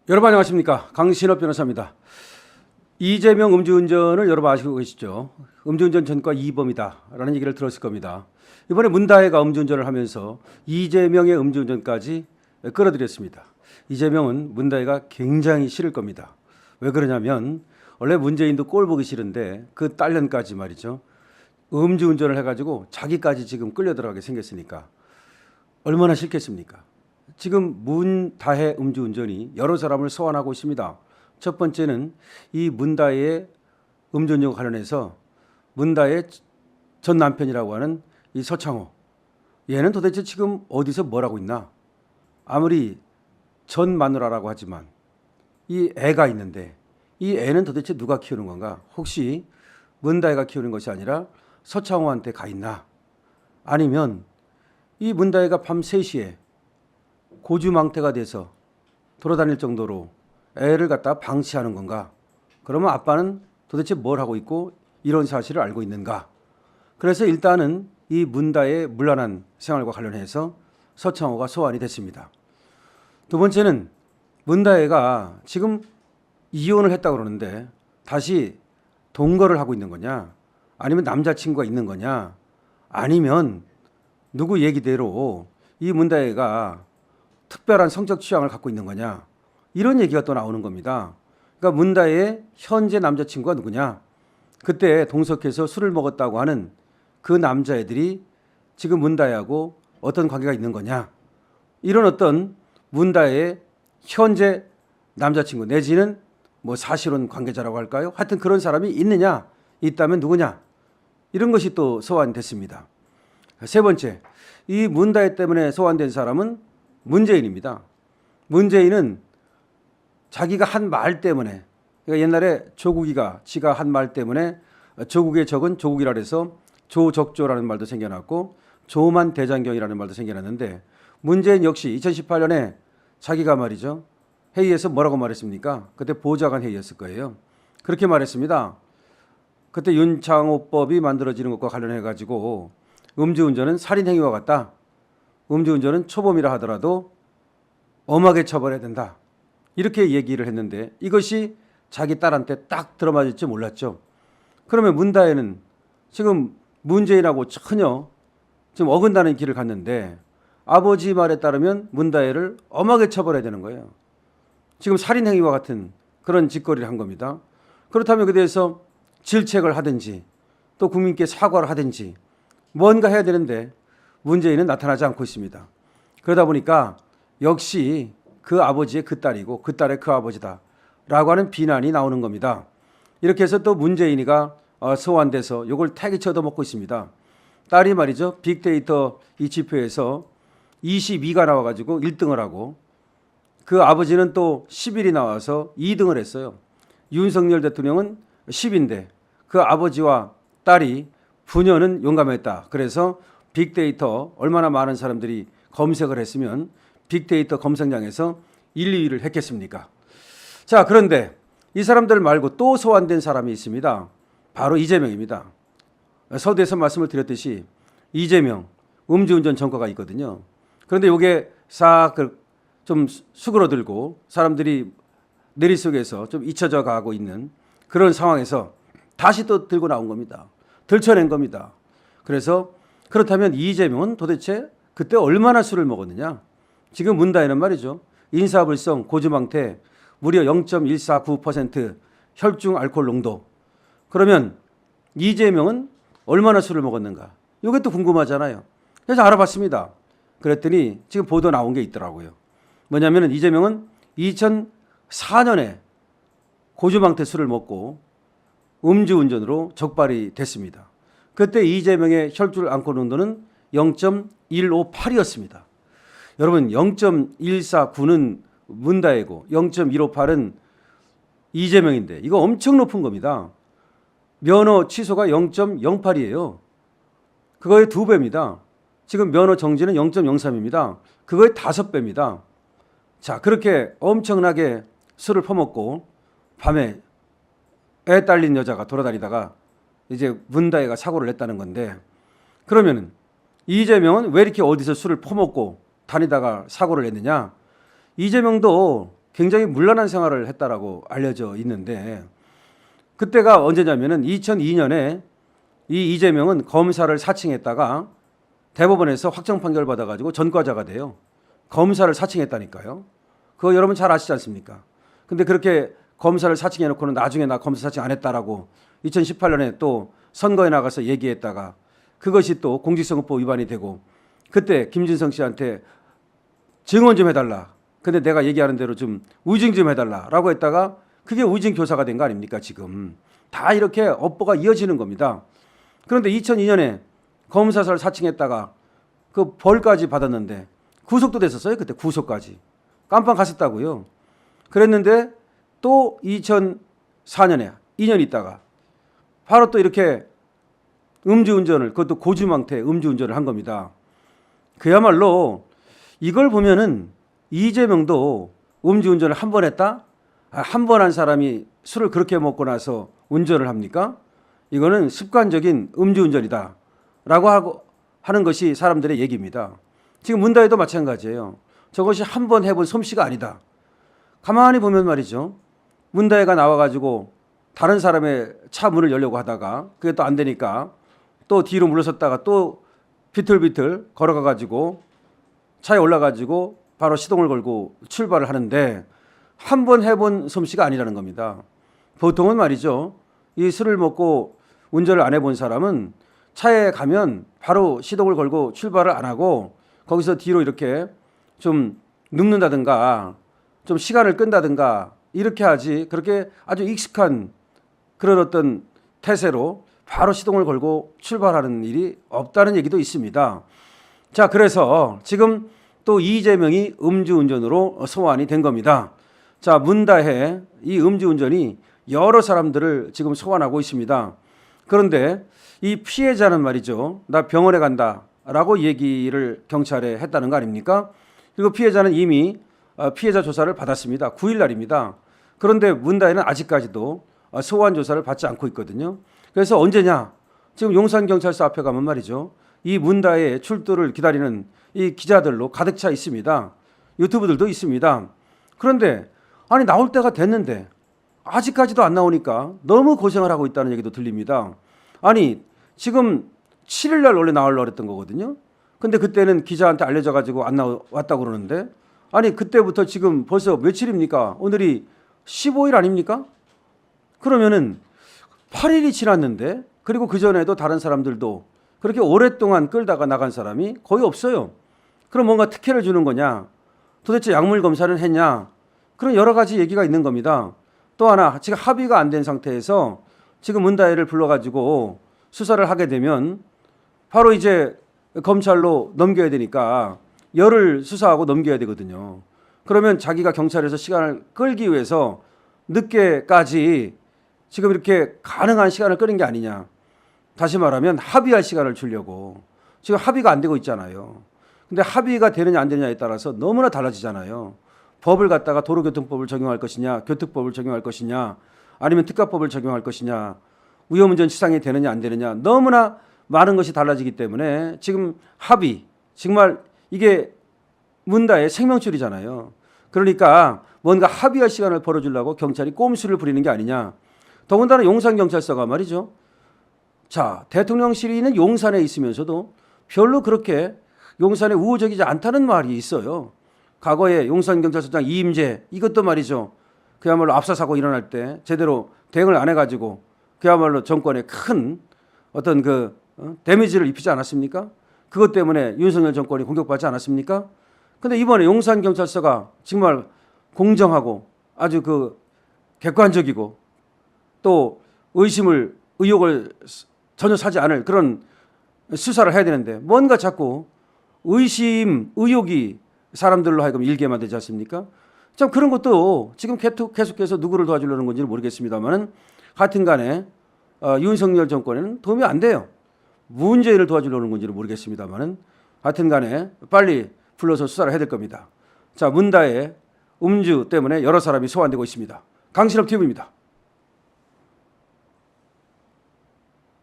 여러분 안녕하십니까? 강신업 변호사입니다. 이재명 음주운전을 여러분 아시고 계시죠? 음주운전 전과 2범이다라는 얘기를 들었을 겁니다. 이번에 문다혜가 음주운전을 하면서 이재명의 음주운전까지 끌어들였습니다. 이재명은 문다혜가 굉장히 싫을 겁니다. 왜 그러냐면 원래 문재인도 꼴 보기 싫은데 그 딸년까지 말이죠. 음주운전을 해가지고 자기까지 지금 끌려 들어가게 생겼으니까 얼마나 싫겠습니까? 지금 문다혜 음주운전이 여러 사람을 소환하고 있습니다. 첫 번째는 이 문다혜의 음주운전과 관련해서 문다혜 전 남편이라고 하는 이 서창호, 얘는 도대체 지금 어디서 뭘 하고 있나? 아무리 전 마누라라고 하지만 이 애가 있는데 이 애는 도대체 누가 키우는 건가? 혹시 문다혜가 키우는 것이 아니라 서창호한테 가 있나? 아니면 이 문다혜가 밤 3시에 고주망태가 돼서 돌아다닐 정도로 애를 갖다 방치하는 건가? 그러면 아빠는 도대체 뭘 하고 있고 이런 사실을 알고 있는가? 그래서 일단은 이 문다의 문란한 생활과 관련해서 서창호가 소환이 됐습니다. 두 번째는 문다혜가 지금 이혼을 했다고 그러는데 다시 동거를 하고 있는 거냐? 아니면 남자친구가 있는 거냐? 아니면 누구 얘기대로 이 문다혜가 특별한 성적 취향을 갖고 있는 거냐? 이런 얘기가 또 나오는 겁니다. 그러니까 문다혜의 현재 남자친구가 누구냐? 그때 동석해서 술을 먹었다고 하는 그 남자애들이 지금 문다혜하고 어떤 관계가 있는 거냐? 이런 어떤 문다혜의 현재 남자친구 내지는 뭐 사실혼 관계자라고 할까요? 하여튼 그런 사람이 있느냐? 있다면 누구냐? 이런 것이 또 소환됐습니다. 세 번째, 이 문다혜 때문에 소환된 사람은 문재인입니다. 문재인은 자기가 한 말 때문에, 그러니까 옛날에 조국이가 지가 한 말 때문에 조국의 적은 조국이라 해서 조적조라는 말도 생겨났고 조만 대장경이라는 말도 생겨났는데 문재인 역시 2018년에 자기가 말이죠. 회의에서 뭐라고 말했습니까? 그때 보좌관 회의였을 거예요. 그렇게 말했습니다. 그때 윤창호법이 만들어지는 것과 관련해 가지고 음주운전은 살인행위와 같다. 음주운전은 초범이라 하더라도 엄하게 처벌해야 된다. 이렇게 얘기를 했는데 이것이 자기 딸한테 딱 들어맞을 줄 몰랐죠. 그러면 문다혜는 지금 문재인하고 전혀 지금 어긋나는 길을 갔는데 아버지 말에 따르면 문다혜를 엄하게 처벌해야 되는 거예요. 지금 살인행위와 같은 그런 짓거리를 한 겁니다. 그렇다면 그에 대해서 질책을 하든지 또 국민께 사과를 하든지 뭔가 해야 되는데 문재인은 나타나지 않고 있습니다. 그러다 보니까 역시 그 아버지의 그 딸이고 그 딸의 그 아버지다라고 하는 비난이 나오는 겁니다. 이렇게 해서 또 문재인이가 소환돼서 이걸 태기쳐 얻어먹고 있습니다. 딸이 말이죠. 빅데이터 이 지표에서 22가 나와가지고 1등을 하고 그 아버지는 또 11이 나와서 2등을 했어요. 윤석열 대통령은 10인데 그 아버지와 딸이 부녀는 용감했다. 그래서 빅데이터 얼마나 많은 사람들이 검색을 했으면 빅데이터 검색량에서 1, 2위를 했겠습니까? 자, 그런데 이 사람들 말고 또 소환된 사람이 있습니다. 바로 이재명입니다. 서두에서 말씀을 드렸듯이 이재명 음주운전 전과가 있거든요. 그런데 이게 싹 좀 수그러들고 사람들이 내리 속에서 좀 잊혀져 가고 있는 그런 상황에서 다시 또 들고 나온 겁니다. 들춰낸 겁니다. 그래서 그렇다면 이재명은 도대체 그때 얼마나 술을 먹었느냐? 지금 문다혜는 말이죠. 인사불성 고주망태 무려 0.149% 혈중 알코올 농도. 그러면 이재명은 얼마나 술을 먹었는가? 이게 또 궁금하잖아요. 그래서 알아봤습니다. 그랬더니 지금 보도 나온 게 있더라고요. 뭐냐면은 이재명은 2004년에 고주망태 술을 먹고 음주운전으로 적발이 됐습니다. 그때 이재명의 혈중 알코올 농도는 0.158이었습니다. 여러분 0.149는 문다혜고 0.158은 이재명인데 이거 엄청 높은 겁니다. 면허 취소가 0.08이에요. 그거의 2배입니다. 지금 면허 정지는 0.03입니다. 그거의 5배입니다. 자, 그렇게 엄청나게 술을 퍼먹고 밤에 애 딸린 여자가 돌아다니다가 이제 문다혜가 사고를 냈다는 건데 그러면은 이재명은 왜 이렇게 어디서 술을 퍼먹고 다니다가 사고를 냈느냐? 이재명도 굉장히 문란한 생활을 했다라고 알려져 있는데 그때가 언제냐면은 2002년에 이 이재명은 검사를 사칭했다가 대법원에서 확정 판결 받아가지고 전과자가 돼요. 검사를 사칭했다니까요. 그거 여러분 잘 아시지 않습니까? 근데 그렇게 검사를 사칭해놓고는 나중에 나 검사 사칭 안 했다라고 2018년에 또 선거에 나가서 얘기했다가 그것이 또 공직선거법 위반이 되고 그때 김진성 씨한테 증언 좀 해달라. 근데 내가 얘기하는 대로 좀 위증 좀 해달라라고 했다가 그게 위증 교사가 된 거 아닙니까 지금. 다 이렇게 업보가 이어지는 겁니다. 그런데 2002년에 검사를 사칭했다가 그 벌까지 받았는데 구속도 됐었어요. 그때 구속까지. 깜빵 갔었다고요. 그랬는데 또 2004년에 2년 있다가 바로 또 이렇게 음주운전을 그것도 고주망태 음주운전을 한 겁니다. 그야말로 이걸 보면은 이재명도 음주운전을 한 번 했다? 한 번 한 사람이 술을 그렇게 먹고 나서 운전을 합니까? 이거는 습관적인 음주운전이다 라고 하는 것이 사람들의 얘기입니다. 지금 문다혜도 마찬가지예요. 저것이 한 번 해본 솜씨가 아니다. 가만히 보면 말이죠. 문다혜가 나와가지고 다른 사람의 차 문을 열려고 하다가 그게 또 안 되니까 또 뒤로 물러섰다가 또 비틀비틀 걸어가가지고 차에 올라가지고 바로 시동을 걸고 출발을 하는데 한 번 해본 솜씨가 아니라는 겁니다. 보통은 말이죠. 이 술을 먹고 운전을 안 해본 사람은 차에 가면 바로 시동을 걸고 출발을 안 하고 거기서 뒤로 이렇게 좀 눕는다든가 좀 시간을 끈다든가 이렇게 하지 그렇게 아주 익숙한 그런 어떤 태세로 바로 시동을 걸고 출발하는 일이 없다는 얘기도 있습니다. 자, 그래서 지금 또 이재명이 음주운전으로 소환이 된 겁니다. 자, 문다혜 이 음주운전이 여러 사람들을 지금 소환하고 있습니다. 그런데 이 피해자는 말이죠. 나 병원에 간다라고 얘기를 경찰에 했다는 거 아닙니까? 그리고 피해자는 이미 피해자 조사를 받았습니다. 9일 날입니다. 그런데 문다혜는 아직까지도 소환 조사를 받지 않고 있거든요. 그래서 언제냐? 지금 용산경찰서 앞에 가면 말이죠. 이 문다혜의 출두를 기다리는 이 기자들로 가득 차 있습니다. 유튜브들도 있습니다. 그런데 아니 나올 때가 됐는데 아직까지도 안 나오니까 너무 고생을 하고 있다는 얘기도 들립니다. 아니 지금 7일 날 원래 나오려고 했던 거거든요. 근데 그때는 기자한테 알려져 가지고 안 나왔다고 그러는데 아니 그때부터 지금 벌써 며칠입니까? 오늘이 15일 아닙니까? 그러면은 8일이 지났는데 그리고 그전에도 다른 사람들도 그렇게 오랫동안 끌다가 나간 사람이 거의 없어요. 그럼 뭔가 특혜를 주는 거냐? 도대체 약물 검사는 했냐? 그런 여러 가지 얘기가 있는 겁니다. 또 하나 지금 합의가 안 된 상태에서 지금 문다혜를 불러가지고 수사를 하게 되면 바로 이제 검찰로 넘겨야 되니까 열흘 수사하고 넘겨야 되거든요. 그러면 자기가 경찰에서 시간을 끌기 위해서 늦게까지 지금 이렇게 가능한 시간을 끄는 게 아니냐. 다시 말하면 합의할 시간을 주려고. 지금 합의가 안 되고 있잖아요. 근데 합의가 되느냐 안 되느냐에 따라서 너무나 달라지잖아요. 법을 갖다가 도로교통법을 적용할 것이냐, 교특법을 적용할 것이냐, 아니면 특가법을 적용할 것이냐, 위험운전 치상이 되느냐 안 되느냐 너무나 많은 것이 달라지기 때문에 지금 합의, 정말 이게 문다의 생명줄이잖아요. 그러니까 뭔가 합의할 시간을 벌어주려고 경찰이 꼼수를 부리는 게 아니냐. 더군다나 용산경찰서가 말이죠. 자, 대통령실이 있는 용산에 있으면서도 별로 그렇게 용산에 우호적이지 않다는 말이 있어요. 과거에 용산경찰서장 이임재 이것도 말이죠. 그야말로 압사사고 일어날 때 제대로 대응을 안 해가지고 그야말로 정권에 큰 어떤 그 데미지를 입히지 않았습니까? 그것 때문에 윤석열 정권이 공격받지 않았습니까? 근데 이번에 용산경찰서가 정말 공정하고 아주 그 객관적이고 또 의혹을 전혀 사지 않을 그런 수사를 해야 되는데 뭔가 자꾸 의혹이 사람들로 하여금 일게 만들지 않습니까? 참 그런 것도 지금 계속해서 누구를 도와주려는 건지는 모르겠습니다만은 하여튼 간에 윤석열 정권에는 도움이 안 돼요. 문재인을 도와주려는 건지는 모르겠습니다만은 하여튼 간에 빨리 불러서 수사를 해야 될 겁니다. 자, 문다의 음주 때문에 여러 사람이 소환되고 있습니다. 강신업 TV입니다.